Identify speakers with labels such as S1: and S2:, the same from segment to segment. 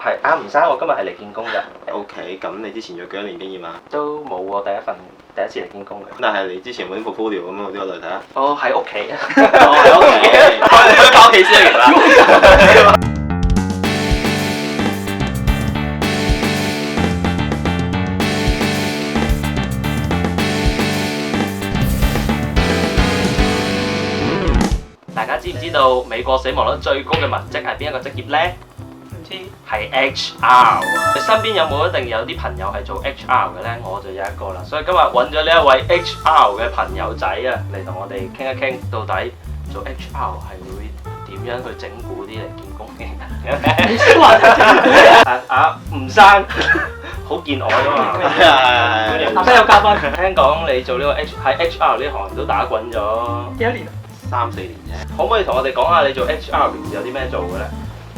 S1: 係啊，吳生，我今日係嚟見工㗎。
S2: OK，咁你之前有幾多年經驗啊？
S1: 都冇喎，第一次嚟見工嘅。
S2: 但係你之前有冇啲 portfolio 咁我都有嚟睇下。
S1: 哦，喺屋企。
S2: 哦，喺屋企，我哋可以翻屋企先啦。
S1: 大家知唔知道美國死亡率最高嘅文職係邊一個職業呢？
S3: 唔知
S1: 係 HR。你身邊有冇一定有啲朋友係做 HR 嘅呢？我就有一個啦，所以今日揾咗呢一位 HR 嘅朋友仔啊，嚟同我哋傾一傾，到底做 HR 係會點樣去整蠱啲嚟見工嘅人？
S3: 你先話
S1: 吳生好見外啊嘛。
S3: 下低有嘉賓，
S1: 聽講你做呢個喺 HR 呢行都打滾咗
S3: 幾多年啊？
S2: 3-4年啫。
S1: 可唔可以同我哋講下你做 HR 平時有啲咩做嘅呢？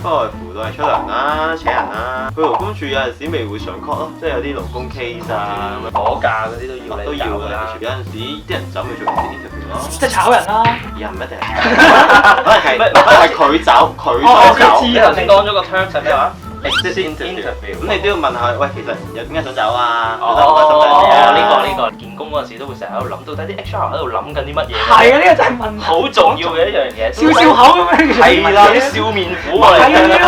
S2: 不外乎都係出糧啦、請人啦。去勞工處有陣時咪會上 call 咯，即係有啲勞工 case 啊咁樣。
S1: 攞價嗰啲都要
S2: 都要㗎啦。有陣時啲人走去做 interview 咯。
S3: 即係炒人啦。
S2: 又唔一定係，可能係佢走，佢想走。
S1: 你頭先講咗個 term 係咩話？
S2: exit interview。咁你都要問下，喂，其實有點解想走啊？
S1: 呢個見工嗰陣時都會成日喺度諗，到底啲 HR 喺度諗緊啲乜嘢？
S3: 係啊，呢個真係問題。
S1: 好重要嘅一樣嘢。
S3: 笑笑口咁樣。
S1: 係啦，啲笑面虎我哋
S3: 係啊。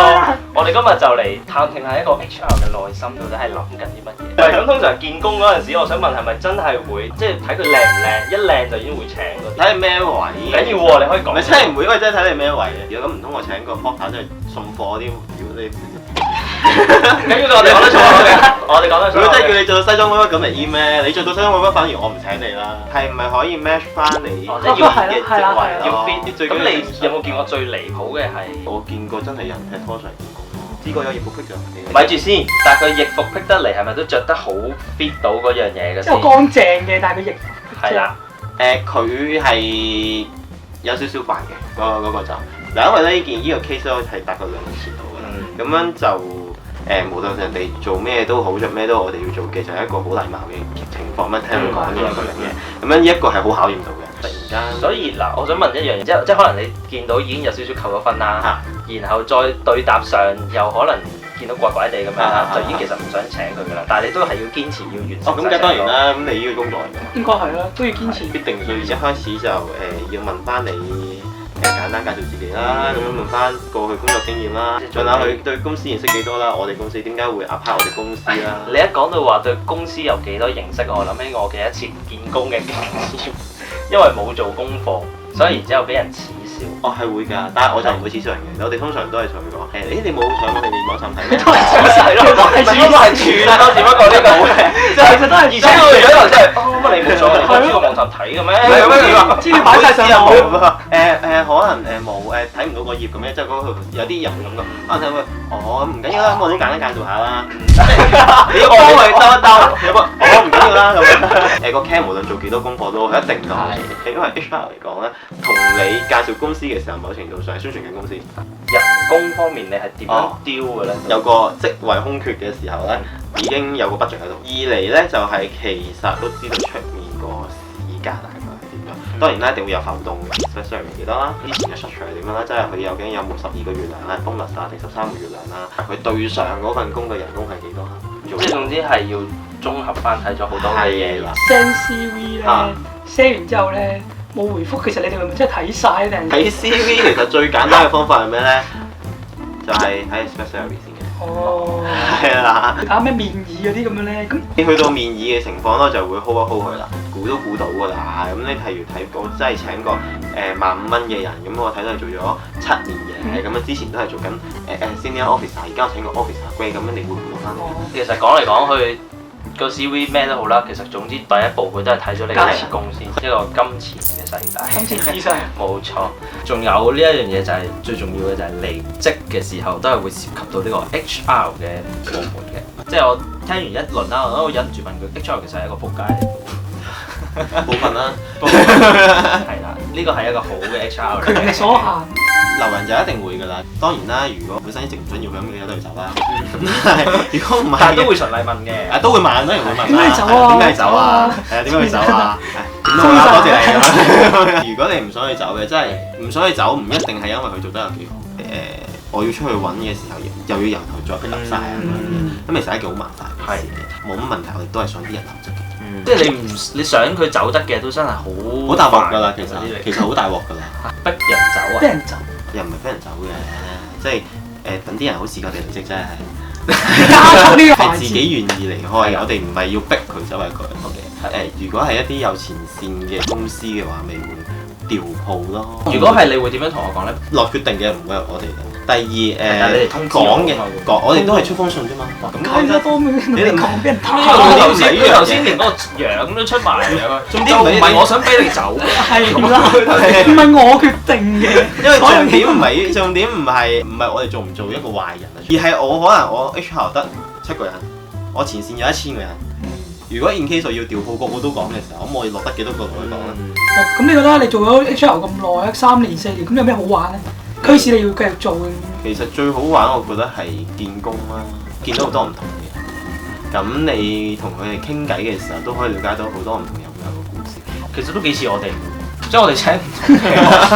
S1: 我哋今日就嚟探聽下一個 HR 嘅內心，到底係諗緊啲乜嘢？咁通常見工嗰陣時，我想問係咪真係會即係睇佢靚唔靚？一靚就已經會請嗰啲。
S2: 睇你咩位？
S1: 唔緊要喎，你可以講。
S2: 咪真係唔會，因為真係睇你咩位嘅。如果咁唔通我請個 porter 即係送貨嗰啲，如果你
S1: 咁呢個我哋講得錯嘅，我哋講得錯。
S2: 如果真係叫你做西裝屈屈咁嚟 in 咩？你做到西裝屈屈，反而我唔請你啦。係咪可以 match 翻你
S1: 哦
S2: 要嘅職位
S1: 要
S2: 咯？
S1: fit。咁你有冇見過最離譜嘅係？
S2: 我見過真係有人踢拖上見工咯。呢個有業務癖㗎。
S1: 咪住先，但係佢易服癖得嚟，係咪都着得好 fit 到嗰樣嘢嘅先？
S3: 即係乾淨嘅，但係佢亦
S1: 係啦。
S2: 佢係有少少煩嘅嗰個就嗱，因為咧呢個 case 咧係大概2年前到㗎啦。咁樣就無論人哋做咩都好，做咩都我哋要做嘅，就係一個好禮貌嘅情況。咁聽佢講嘅一個人嘅，咁樣呢一個係好考驗到嘅。突然間，
S1: 所以嗱，我想問一樣嘢，即係可能你見到已經有少少扣咗分啦，然後再對答上又可能見到怪怪地咁樣啦，就已經其實唔想請佢㗎啦。但係你都係要堅持要完成。
S2: 咁梗係當然啦，咁你呢個工作嚟㗎嘛。
S3: 應該係啦，都要堅持。
S2: 必定要一開始就要問翻你。簡單介紹自己啦，咁樣問翻過去工作經驗啦，問下佢對公司認識幾多啦，我哋公司點解會 apply 我哋公司啦？
S1: 你一講到話對公司有幾多認識，我諗起我嘅一次見工嘅經驗，因為冇做功課，所以然之後俾人恥笑。
S2: 哦，係會㗎，但係我就唔會恥笑人嘅，我哋通常都係同佢講，你冇上我哋網站睇咩？
S3: 都係恥笑係咯，都係恥笑係串
S1: 啦，只不過呢個
S3: 其實都係，
S1: 而且佢樣又真係，乜你冇上我哋公司個網站睇嘅咩？
S3: 資料擺晒上網。
S2: 可能冇睇唔到個頁咁樣，即係嗰度有啲人咁嘅，可能睇會，唔緊要啦，我都簡單介紹下啦。你要幫佢兜一兜，唔緊要啦咁樣。個 cam 無論做幾多功課都一定夠，因為 HR 嚟講咧，同你介紹公司嘅時候，某程度上係宣傳緊公司。
S1: 人工方面你係點樣丟嘅咧？
S2: 有個職位空缺嘅時候咧，已經有個 budget 喺度。二嚟咧就係其實都知道出面個市價大概係點樣。當然啦，一定會有浮動嘅 salary 幾多啦。之前嘅 structure 係點樣啦？即係佢究竟有冇12個月糧啦、bonus 啊定13個月糧啦？佢對上嗰份工嘅人工係幾多啦？
S1: 即係總之係要綜合翻睇咗好多嘅嘢啦。
S3: send CV 咧，send 完之後咧冇回覆，其實你哋係咪真係睇晒定？
S2: 睇 CV 其實最簡單嘅方法係咩咧？就係睇 salary 先嘅。
S3: 哦，
S2: 係啦。
S3: 搞咩面議嗰啲咁樣咧？咁
S2: 你去到面議嘅情況咧，就會 hold 一 hold 佢啦，估都估到㗎啦。咁你譬如睇我真係請個15,000蚊嘅人，咁我睇到係做咗7年嘅，咁樣之前都係做緊senior officer，而家我請個 officer grade，咁樣你會估到翻嚟。
S1: 其實講嚟講去個 CV 咩都好啦，其實總之第一步佢都係睇咗你嘅工先，一個金錢嘅世界。
S3: 金錢至上。
S1: 冇錯，仲有呢一樣嘢就係最重要嘅就係離職嘅時候都係會涉及到呢個 HR 嘅部門嘅。即係我聽完一輪啦，我都忍唔住問佢 HR 其實係一個仆街嚟嘅。
S2: 冇問啦。
S1: 係啦，呢個係一個好嘅 HR 嚟嘅。
S3: 權力所限。
S2: 留人就一定會㗎啦，當然啦，如果本身一直唔想要咁嘅嘢都要走啦。但係如果唔係，
S1: 但係都會循例問嘅。
S2: 都會問，當然會問啦。
S3: 點解走啊？
S2: 點解走啊？係啊，點解要走啊？點都好啦，多謝你咁。如果你唔想去走嘅，真係唔想去走，唔一定係因為佢做得有幾好。我要出去揾嘅時候，又要由頭再 pick up 晒咁樣嘅，咁其實係一件好麻煩嘅事嘅，冇乜問題，我哋都係想啲人留職嘅。
S1: 即係你想佢走得嘅都真係好
S2: 大鑊㗎啦，其實好大鑊㗎啦，
S1: 逼人走啊！
S3: 俾人走，
S2: 又唔係俾人走嘅，即係等啲人好時間地離職真係。
S3: 加速呢個
S2: 係自
S3: 環節。
S2: 己願意離開嘅，我哋唔係要逼佢走，係佢。如果係一啲有前線嘅公司嘅話，咪會調鋪咯。
S1: 如果係你會點樣同我講咧？
S2: 落決定嘅唔會係我哋嘅。第二
S1: 但係你哋通知
S2: 講嘅
S1: 我
S2: 我哋都係出封信啫嘛。
S3: 更加多咩？你講俾人
S1: 佢
S3: 睇。
S1: 頭先連嗰個樣都出埋嚟啊！
S2: 重點
S1: 就唔係我想俾你走，
S3: 係啦，唔係我決定嘅。
S2: 因為重點唔係我哋做唔做一個壞人啊，而係可能我 HR 得7個人，我前線有1000個人。如果 in case 要調鋪個個都講嘅時候，咁我哋落得幾多個同佢講咧？
S3: 咁你覺得你做咗 HR 咁耐，3年4年，咁有咩好玩咧？驅使你要繼續做嘅？
S2: 其實最好玩，我覺得係見工啦，見到好多唔同嘅人。咁你同佢哋傾偈嘅時候，都可以了解到好多唔同人嘅故事。
S1: 其實都幾似我哋，即係我哋請唔同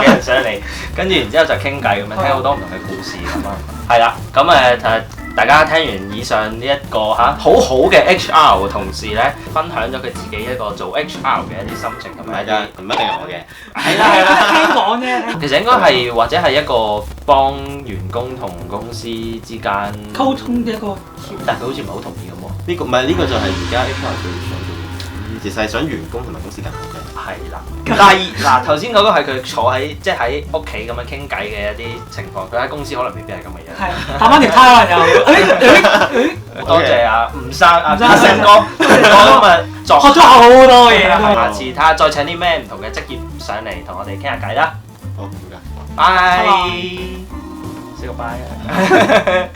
S1: 嘅人上嚟，跟住然之後就傾偈咁樣，聽好多唔同嘅故事咁啊。係啦，咁大家聽完以上呢一個好好嘅 HR 同事咧，分享咗佢自己一個做 HR 嘅一啲心情同埋一啲，
S2: 唔一定係我嘅。
S1: 係啦，
S3: 聽講啫。
S1: 其實應該係或者係一個幫員工同公司之間
S3: 溝通嘅一個，
S1: 但係佢好似唔係好同意咁喎。
S2: 呢個就係而家 HR 最想做嘅，其實係想員工同埋公司更好嘅。
S1: 係啦，但係嗱頭先嗰個係佢坐喺即係喺屋企咁樣傾偈嘅一啲情況，佢喺公司可能未必係咁嘅樣。
S3: 係打翻條呔可能又。
S1: 多謝阿吳生、阿
S3: 生
S1: 成哥，我今日作
S3: 學咗好多嘢。
S1: 下次睇下再請啲咩唔同嘅職業上嚟同我哋傾下偈啦。
S2: 好，唔該。
S1: 拜，say 個 bye 啊！